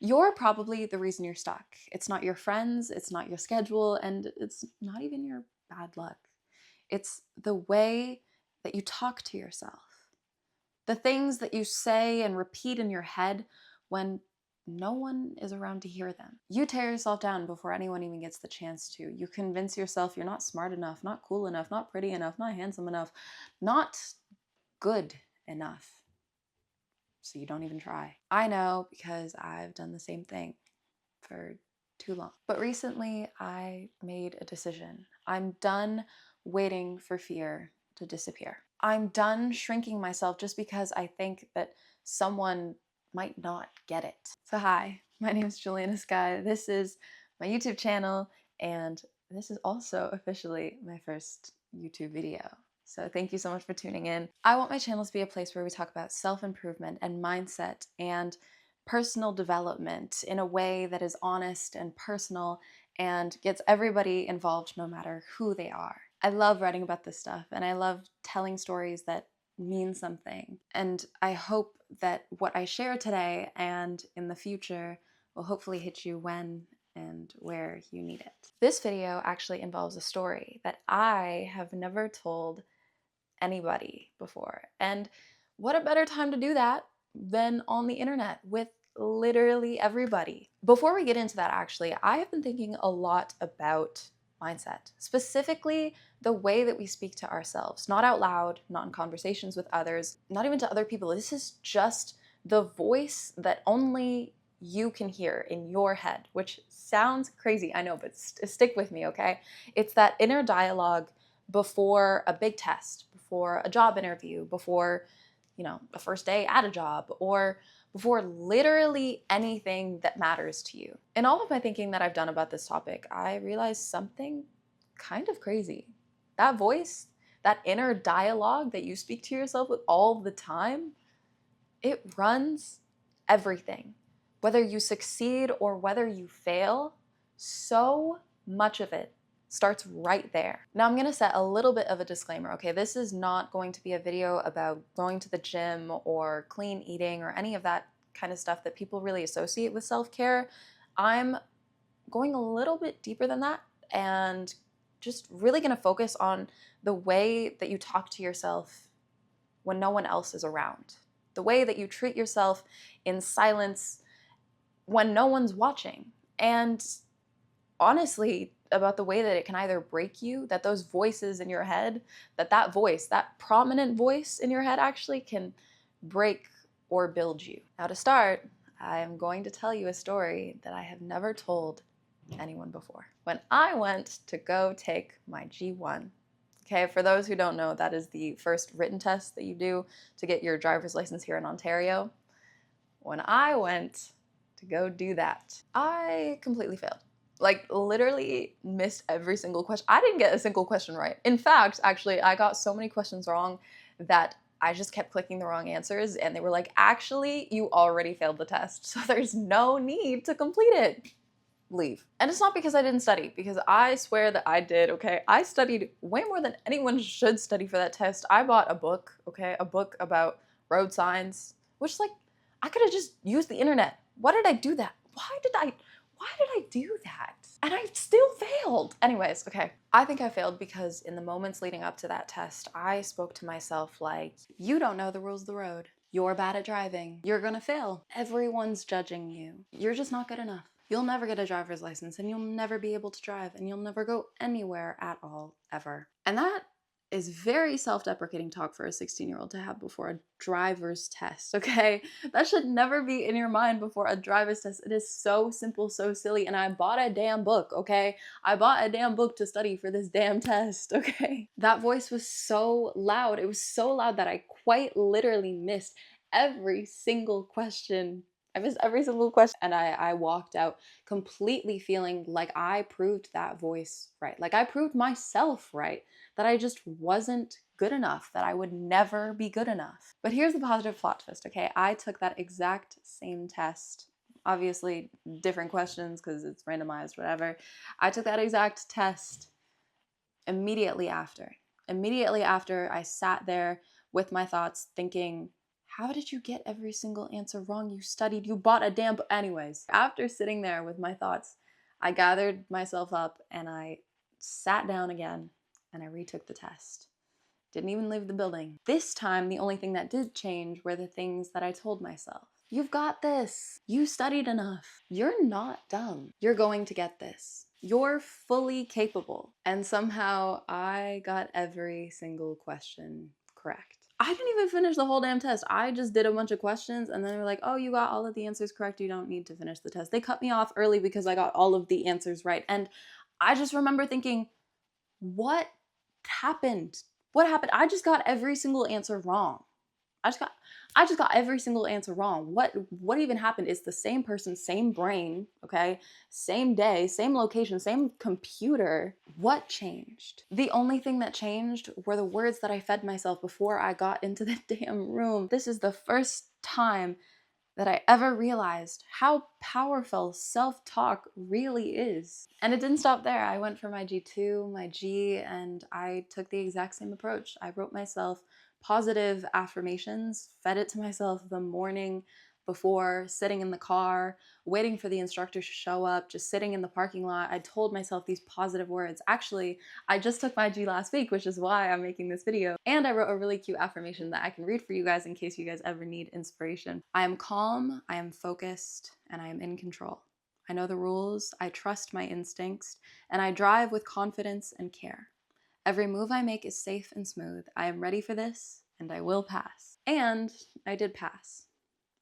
You're probably the reason you're stuck. It's not your friends, it's not your schedule, and it's not even your bad luck. It's the way that you talk to yourself. The things that you say and repeat in your head when no one is around to hear them. You tear yourself down before anyone even gets the chance to. You convince yourself you're not smart enough, not cool enough, not pretty enough, not handsome enough, not good enough. So you don't even try. I know because I've done the same thing for too long. But recently I made a decision. I'm done waiting for fear to disappear. I'm done shrinking myself just because I think that someone might not get it. So hi, my name is Julianna Skye. This is my YouTube channel, and this is also officially my first YouTube video. So thank you so much for tuning in. I want my channel to be a place where we talk about self-improvement and mindset and personal development in a way that is honest and personal and gets everybody involved no matter who they are. I love writing about this stuff, and I love telling stories that mean something. And I hope that what I share today and in the future will hopefully hit you when and where you need it. This video actually involves a story that I have never told anybody before. And what a better time to do that than on the internet with literally everybody. Before we get into that, actually, I have been thinking a lot about mindset, specifically the way that we speak to ourselves, not out loud, not in conversations with others, not even to other people. This is just the voice that only you can hear in your head, which sounds crazy, I know, but stick with me, okay? It's that inner dialogue before a big test, before a job interview, before, a first day at a job, or before literally anything that matters to you. In all of my thinking that I've done about this topic, I realized something kind of crazy. That voice, that inner dialogue that you speak to yourself with all the time, it runs everything. Whether you succeed or whether you fail, so much of it starts right there. Now I'm gonna set a little bit of a disclaimer, okay? This is not going to be a video about going to the gym or clean eating or any of that kind of stuff that people really associate with self-care. I'm going a little bit deeper than that and just really gonna focus on the way that you talk to yourself when no one else is around. The way that you treat yourself in silence when no one's watching. And honestly, about the way that it can either break you, that those voices in your head, that voice, that prominent voice in your head actually can break or build you. Now to start, I am going to tell you a story that I have never told anyone before. When I went to go take my G1, okay, for those who don't know, that is the first written test that you do to get your driver's license here in Ontario. When I went to go do that, I completely failed. Like, literally missed every single question. I didn't get a single question right. In fact, actually, I got so many questions wrong that I just kept clicking the wrong answers, and they were like, actually, you already failed the test, so there's no need to complete it. Leave. And it's not because I didn't study, because I swear that I did, okay? I studied way more than anyone should study for that test. I bought a book, okay? A book about road signs, which, like, I could have just used the internet. Why did I do that? Why did I do that? And I still failed. Anyways, okay. I think I failed because in the moments leading up to that test, I spoke to myself like, you don't know the rules of the road. You're bad at driving. You're gonna fail. Everyone's judging you. You're just not good enough. You'll never get a driver's license, and you'll never be able to drive, and you'll never go anywhere at all, ever. And that is very self-deprecating talk for a 16-year-old to have before a driver's test, okay? That should never be in your mind before a driver's test. It is so simple, so silly, and I bought a damn book, okay? I bought a damn book to study for this damn test, okay? That voice was so loud. It was so loud that I quite literally missed every single question. I missed every single question, and I walked out completely feeling like I proved that voice right. Like I proved myself right, that I just wasn't good enough, that I would never be good enough. But here's the positive plot twist, okay? I took that exact same test, obviously different questions because it's randomized, whatever. I took that exact test immediately after. Immediately after, I sat there with my thoughts thinking, How did you get every single answer wrong? You studied, you bought a damn book. Anyways, after sitting there with my thoughts, I gathered myself up and I sat down again and I retook the test. Didn't even leave the building. This time, the only thing that did change were the things that I told myself. You've got this. You studied enough. You're not dumb. You're going to get this. You're fully capable. And somehow I got every single question correct. I didn't even finish the whole damn test. I just did a bunch of questions and then they were like, oh, you got all of the answers correct. You don't need to finish the test. They cut me off early because I got all of the answers right. And I just remember thinking, what happened? What happened? I just got every single answer wrong. I just got every single answer wrong. What even happened? It's the same person, same brain, okay? Same day, same location, same computer. What changed? The only thing that changed were the words that I fed myself before I got into the damn room. This is the first time that I ever realized how powerful self-talk really is. And it didn't stop there. I went for my G2, my G, and I took the exact same approach. I wrote myself positive affirmations, fed it to myself the morning before, sitting in the car, waiting for the instructor to show up, just sitting in the parking lot. I told myself these positive words. Actually, I just took my G last week, which is why I'm making this video. And I wrote a really cute affirmation that I can read for you guys in case you guys ever need inspiration. I am calm, I am focused, and I am in control. I know the rules, I trust my instincts, and I drive with confidence and care. Every move I make is safe and smooth. I am ready for this, and I will pass. And I did pass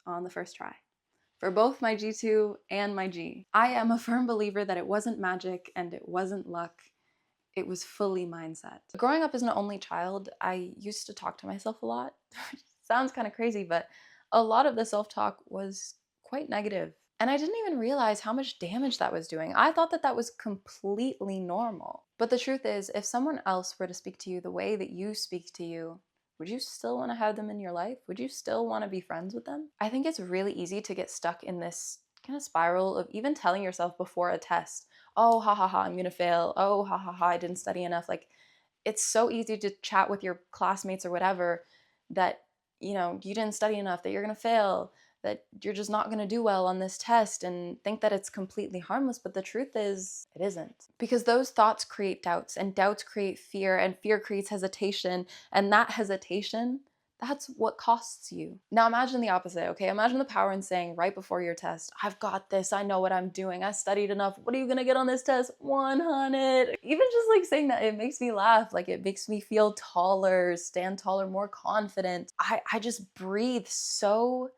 on the first try for both my G2 and my G. I am a firm believer that it wasn't magic and it wasn't luck. It was fully mindset. Growing up as an only child, I used to talk to myself a lot. Sounds kind of crazy, but a lot of the self-talk was quite negative. And I didn't even realize how much damage that was doing. I thought that that was completely normal. But the truth is, if someone else were to speak to you the way that you speak to you, would you still want to have them in your life? Would you still want to be friends with them? I think it's really easy to get stuck in this kind of spiral of even telling yourself before a test, oh, ha ha ha, I'm gonna fail. Oh, ha ha ha, I didn't study enough. Like, it's so easy to chat with your classmates or whatever that, you know, you didn't study enough, that you're gonna fail, that you're just not gonna do well on this test and think that it's completely harmless. But the truth is, it isn't. Because those thoughts create doubts, and doubts create fear, and fear creates hesitation, and that hesitation, that's what costs you. Now imagine the opposite, okay? Imagine the power in saying right before your test, I've got this, I know what I'm doing, I studied enough, what are you gonna get on this test? 100. Even just like saying that, it makes me laugh. Like, it makes me feel taller, stand taller, more confident. I just breathe so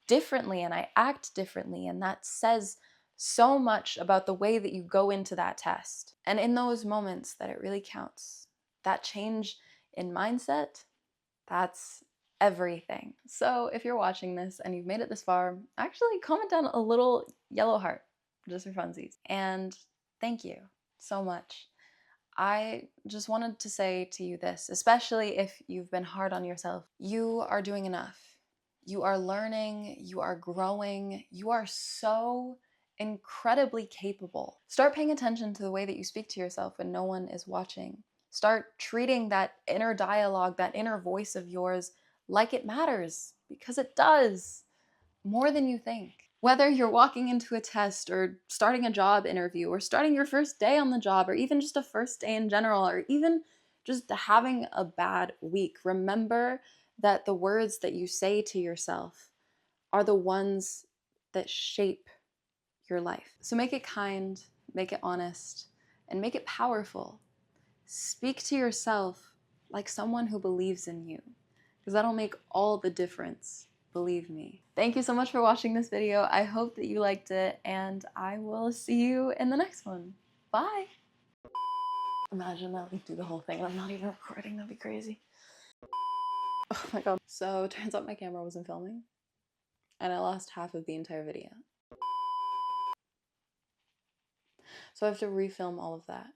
differently and I act differently, and that says so much about the way that you go into that test. And in those moments that it really counts, that change in mindset, that's everything. So if you're watching this and you've made it this far, actually comment down a little yellow heart just for funsies. And thank you so much. I just wanted to say to you this, especially if you've been hard on yourself. You are doing enough. You are learning, you are growing, you are so incredibly capable. Start paying attention to the way that you speak to yourself when no one is watching. Start treating that inner dialogue, that inner voice of yours, like it matters, because it does, more than you think. Whether you're walking into a test or starting a job interview or starting your first day on the job or even just a first day in general or even just having a bad week, remember that the words that you say to yourself are the ones that shape your life. So make it kind, make it honest, and make it powerful. Speak to yourself like someone who believes in you, because that'll make all the difference, believe me. Thank you so much for watching this video. I hope that you liked it, and I will see you in the next one. Bye! Imagine that we do the whole thing and I'm not even recording, that'd be crazy. Oh my god. So turns out my camera wasn't filming, and I lost half of the entire video. So I have to refilm all of that,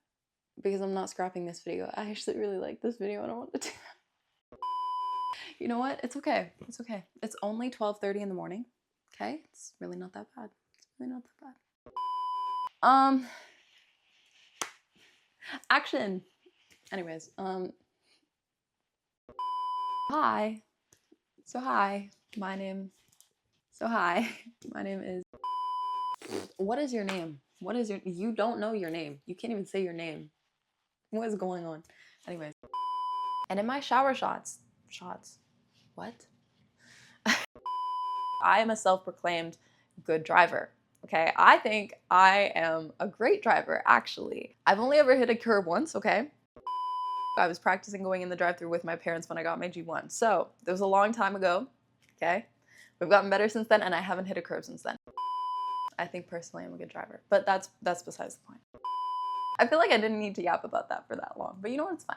because I'm not scrapping this video. I actually really like this video and I want to do that. You know what? It's okay. It's okay. It's only 12:30 in the morning. Okay? It's really not that bad. It's really not that bad. Action! Anyways, hi. So hi, my name. So hi, my name is. What is your name? What is your? You don't know your name. You can't even say your name. What is going on? Anyways, and in my shower shots, what? I am a self-proclaimed good driver. Okay, I think I am a great driver, actually. I've only ever hit a curb once, okay? I was practicing going in the drive-thru with my parents when I got my G1. So, it was a long time ago, okay? We've gotten better since then, and I haven't hit a curb since then. I think personally I'm a good driver, but that's besides the point. I feel like I didn't need to yap about that for that long, but you know what, it's fine.